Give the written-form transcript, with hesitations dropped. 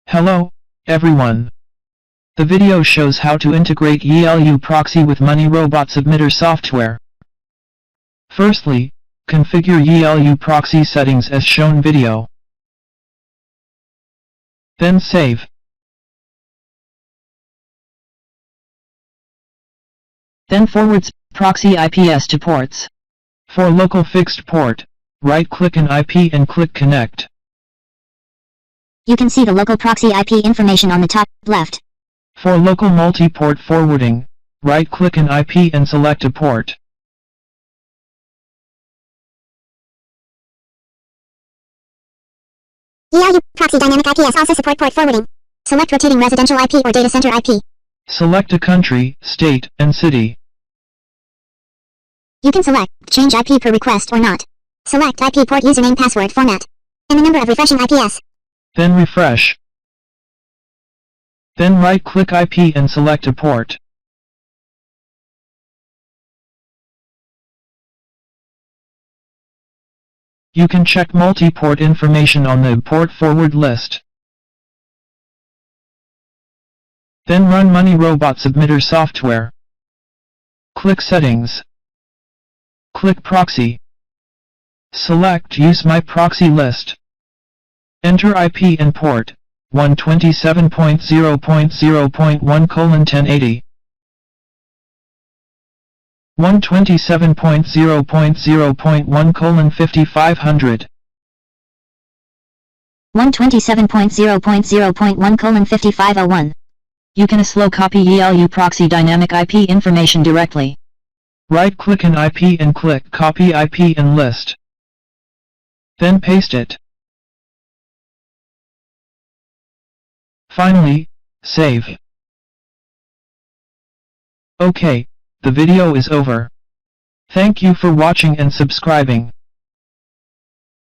Hello, everyone. The video shows how to integrate YiLu Proxy with Money Robot Submitter software. Firstly, configure YiLu Proxy settings as shown video. Then save. Then forwards proxy IPs to ports. For local fixed port, right-click an IP and click Connect. You can see the local proxy IP information on the top left. For local multi-port forwarding, right-click an IP and select a port. YiLu Proxy Dynamic IPs also support port forwarding. Select rotating residential IP or data center IP. Select a country, state, and city. You can select change IP per request or not. Select IP port username password format. And the number of refreshing IPs. Then refresh. Then right-click IP and select a port. You can check multi-port information on the port forward list. Then run Money Robot Submitter software. Click Settings. Click Proxy. Select Use My Proxy List. Enter IP and port 127.0.0.1:1080, 127.0.0.1:5500, 127.0.0.1:5501. You can slow copy YiLu Proxy Dynamic IP information directly. Right-click an IP and click Copy IP and List. Then paste it. Finally, save. Okay, the video is over. Thank you for watching and subscribing.